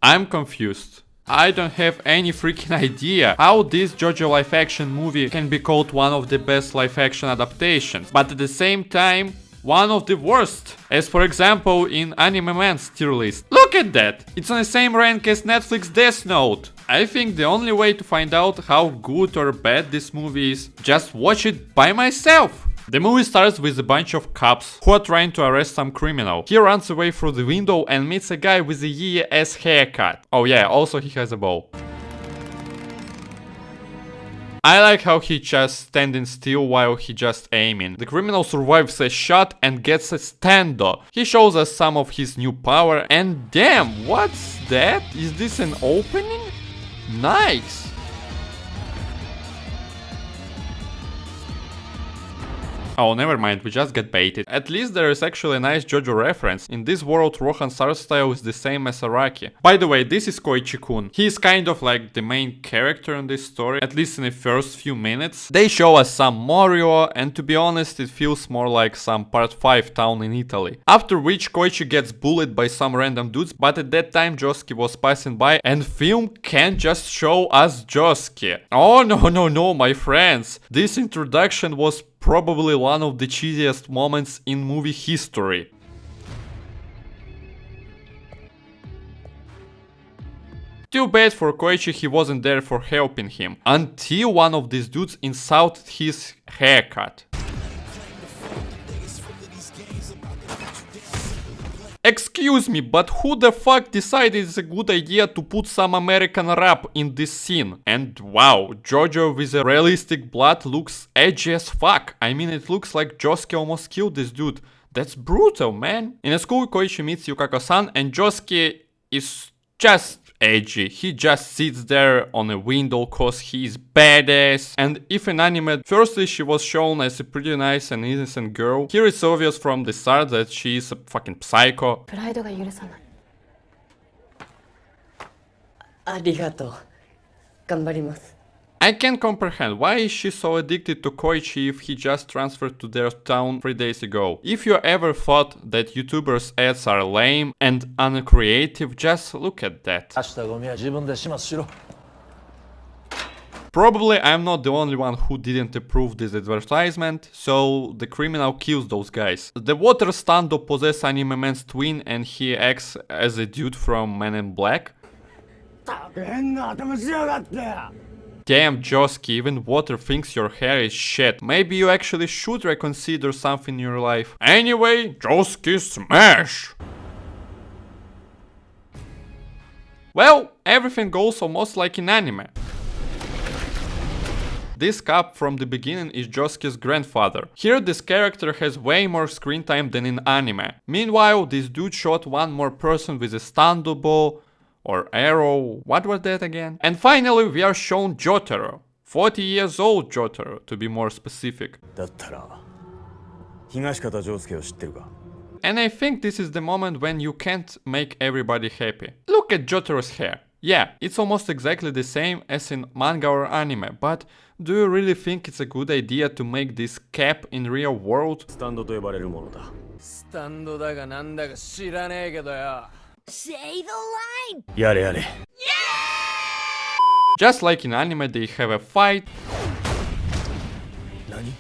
I'm confused. I don't have any freaking idea how this Jojo live-action movie can be called one of the best live-action adaptations, but at the same time, one of the worst, as for example in Anime Man's tier list. Look at that! It's on the same rank as Netflix Death Note. I think the only way to find out how good or bad this movie is, just watch it by myself. The movie starts with a bunch of cops who are trying to arrest some criminal. He runs away through the window and meets a guy with a yee-ass haircut. Oh yeah, also he has a bow. I like how he just standing still while he just aiming. The criminal survives a shot and gets a stando. He shows us some of his new power and damn, what's that? Is this an opening? Nice! Oh, never mind, we just get baited. At least there is actually a nice Jojo reference. In this world, Rohan's art style is the same as Araki. By the way, this is Koichi-kun. He is kind of like the main character in this story, at least in the first few minutes. They show us some Morio, and to be honest, it feels more like some part 5 town in Italy. After which Koichi gets bullied by some random dudes, but at that time Josuke was passing by, and film can't just show us Josuke. Oh no, my friends. This introduction was probably one of the cheesiest moments in movie history. Too bad for Koichi, he wasn't there for helping him, until one of these dudes insulted his haircut. Excuse me, but who the fuck decided it's a good idea to put some American rap in this scene? And wow, Jojo with a realistic blood looks edgy as fuck. I mean, it looks like Josuke almost killed this dude. That's brutal, man. In a school, Koichi meets Yukako-san and Josuke is just edgy. He just sits there on a window cause he's badass. And if in anime, firstly she was shown as a pretty nice and innocent girl, here it's obvious from the start that she is a fucking psycho. I can't comprehend why is she so addicted to Koichi if he just transferred to their town 3 days ago. If you ever thought that YouTubers' ads are lame and uncreative, just look at that. Probably I'm not the only one who didn't approve this advertisement, so the criminal kills those guys. The water stando possesses Anime Man's twin and he acts as a dude from Men in Black. Damn, Josuke, even water thinks your hair is shit. Maybe you actually should reconsider something in your life. Anyway, Josuke smash! Well, everything goes almost like in anime. This cop from the beginning is Josuke's grandfather. Here this character has way more screen time than in anime. Meanwhile, this dude shot one more person with a stando bow or arrow, what was that again? And finally we are shown Jotaro. 40 years old Jotaro, to be more specific. And I think this is the moment when you can't make everybody happy. Look at Jotaro's hair. Yeah, it's almost exactly the same as in manga or anime, but do you really think it's a good idea to make this cap in real world? Say the line! Yare. Just like in anime, they have a fight. Nani?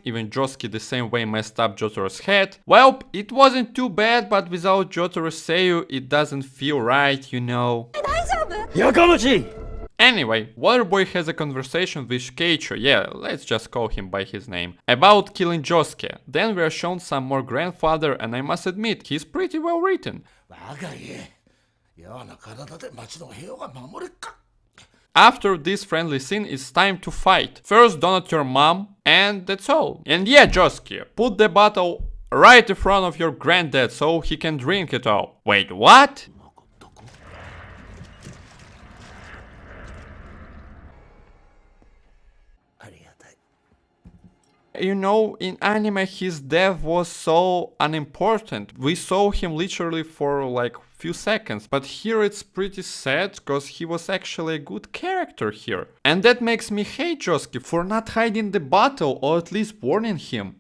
Even Josuke the same way messed up Jotaro's head. Well, it wasn't too bad, but without Jotaro's Seiyu, it doesn't feel right, you know. Yakamochi! Anyway, Waterboy has a conversation with Keicho, yeah, let's just call him by his name, about killing Josuke. Then we are shown some more grandfather and I must admit, he's pretty well written. After this friendly scene, it's time to fight. First donut your mom, and that's all. And yeah, Josuke, put the bottle right in front of your granddad so he can drink it all. Wait, what? You know, in anime his death was so unimportant. We saw him literally for like few seconds, but here it's pretty sad because he was actually a good character here. And that makes me hate Josuke for not hiding the bottle or at least warning him.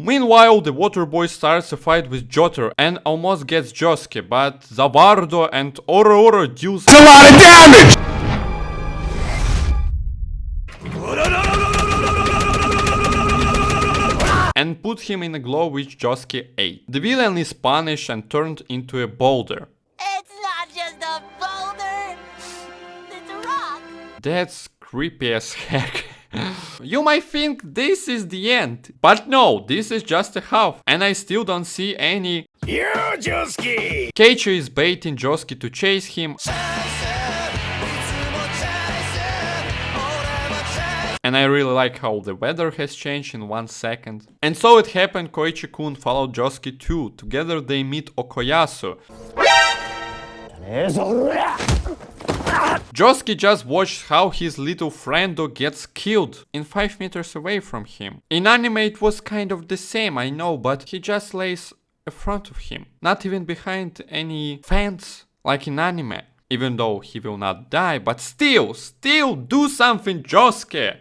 Meanwhile, the water boy starts a fight with Jotaro and almost gets Josuke, but Zavardo and Oro deals a lot of damage! And put him in a glow which Josuke ate. The villain is punished and turned into a boulder. It's not just a boulder. It's a rock. That's creepy as heck. You might think this is the end, but no, this is just a half, and I still don't see any. Yeah, Josuke! Keiichi is baiting Josuke to chase him, and I really like how the weather has changed in 1 second. And so it happened, Koichi-kun followed Josuke too. Together they meet Okuyasu. Josuke just watched how his little friendo gets killed in 5 meters away from him. In anime it was kind of the same, I know, but he just lays in front of him. Not even behind any fence, like in anime. Even though he will not die, but still do something, Josuke!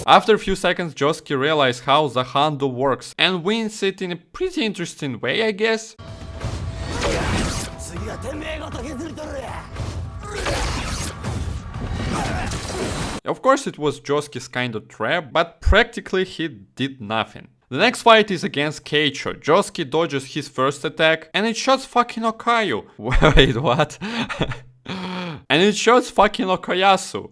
After a few seconds, Josuke realizes how the handle works and wins it in a pretty interesting way, I guess. Of course it was Josuke's kind of trap, but practically he did nothing. The next fight is against Keiichi. Josuke dodges his first attack and it shots fucking Okayu. Wait, what? And it shots fucking Okuyasu.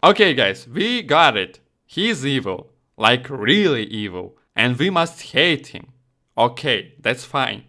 Okay guys, we got it. He's evil. Like really evil. And we must hate him. Okay, that's fine.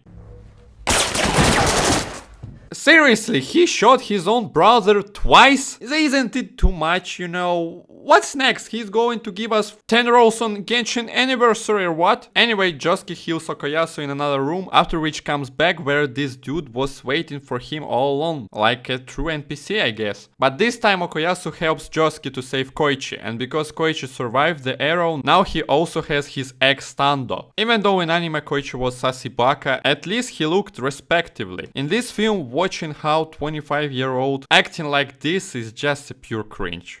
Seriously, he shot his own brother twice? Isn't it too much, you know? What's next? He's going to give us 10 rolls on Genshin anniversary or what? Anyway, Josuke heals Okuyasu in another room, after which comes back where this dude was waiting for him all along. Like a true NPC, I guess. But this time Okuyasu helps Josuke to save Koichi, and because Koichi survived the arrow, now he also has his ex Stando. Even though in anime Koichi was Sasibaka, at least he looked respectively. In this film, watching how 25-year-old acting like this is just a pure cringe.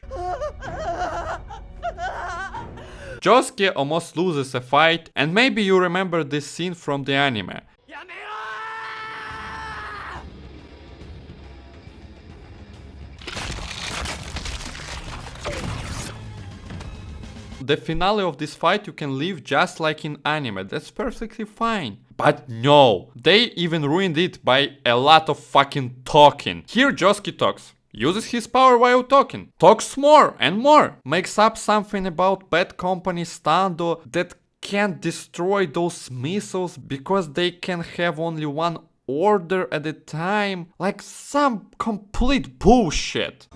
Josuke almost loses a fight, and maybe you remember this scene from the anime. The finale of this fight you can leave just like in anime, that's perfectly fine. But no, they even ruined it by a lot of fucking talking. Here Josuke talks, uses his power while talking, talks more and more, makes up something about bad company Stando that can't destroy those missiles because they can have only one order at a time, like some complete bullshit.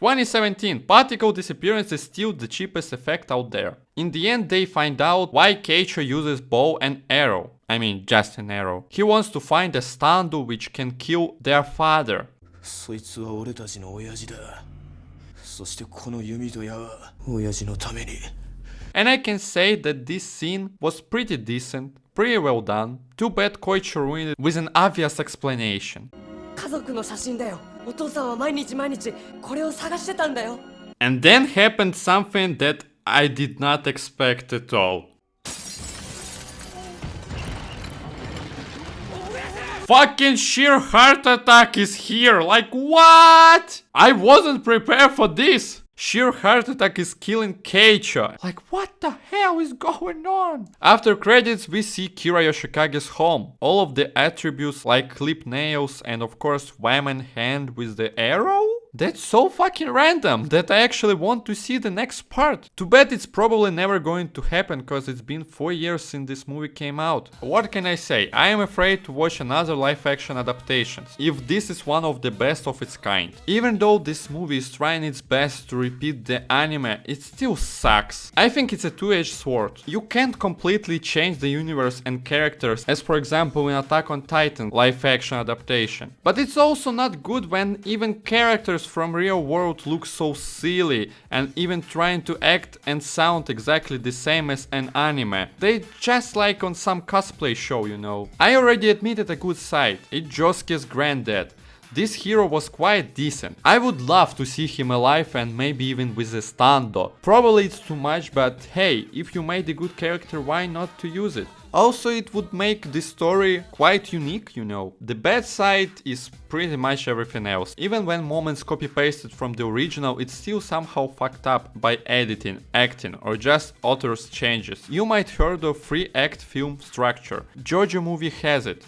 2017, particle disappearance is still the cheapest effect out there. In the end they find out why Keiichi uses bow and arrow. I mean just an arrow. He wants to find a Stando which can kill their father. And I can say that this scene was pretty decent, pretty well done. Too bad Koichi ruined it with an obvious explanation. 家族の写真だよ。お父さんは毎日これを探してたんだよ。 And then happened something that I did not expect at all. Fucking sheer heart attack is here, like what? I wasn't prepared for this. Sheer heart attack is killing Keiichi. Like what the hell is going on? After credits we see Kira Yoshikage's home. All of the attributes like clip nails and of course woman hand with the arrow? That's so fucking random that I actually want to see the next part. Too bad it's probably never going to happen cause it's been 4 years since this movie came out. What can I say? I am afraid to watch another live-action adaptations, if this is one of the best of its kind. Even though this movie is trying its best to repeat the anime, it still sucks. I think it's a two-edged sword. You can't completely change the universe and characters as for example in Attack on Titan live-action adaptation. But it's also not good when even characters characters from real world look so silly and even trying to act and sound exactly the same as an anime. They just like on some cosplay show, you know. I already admitted a good side, it's Josuke's granddad. This hero was quite decent. I would love to see him alive and maybe even with a stando. Probably it's too much, but hey, if you made a good character, why not to use it? Also, it would make the story quite unique, you know. The bad side is pretty much everything else. Even when moments copy-pasted from the original, it's still somehow fucked up by editing, acting, or just author's changes. You might heard of 3-act film structure. Jojo movie has it,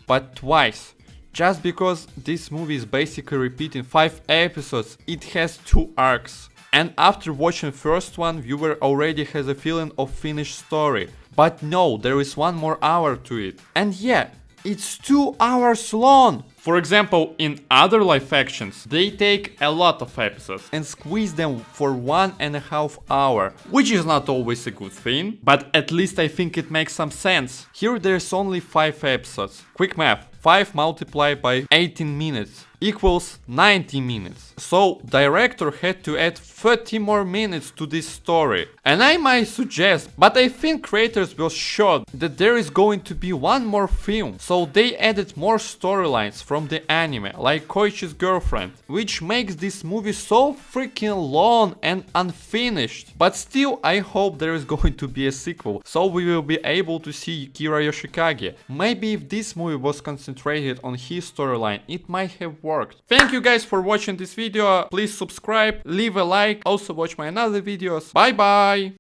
but twice. Just because this movie is basically repeating 5 episodes, it has 2 arcs. And after watching first one, viewer already has a feeling of finished story. But no, there is 1 more hour to it. And yeah, it's 2 hours long! For example, in other live-actions, they take a lot of episodes and squeeze them for 1.5 hours, which is not always a good thing, but at least I think it makes some sense. Here there's only 5 episodes. Quick math, 5 multiplied by 18 minutes equals 90 minutes. So director had to add 30 more minutes to this story. And I might suggest, but I think creators were sure that there is going to be 1 more film. So they added more storylines from the anime, like Koichi's girlfriend, which makes this movie so freaking long and unfinished. But still, I hope there is going to be a sequel, so we will be able to see Kira Yoshikage. Maybe if this movie was concentrated on his storyline, it might have worked. Thank you guys for watching this video. Please subscribe, leave a like, also watch my other videos. Bye bye!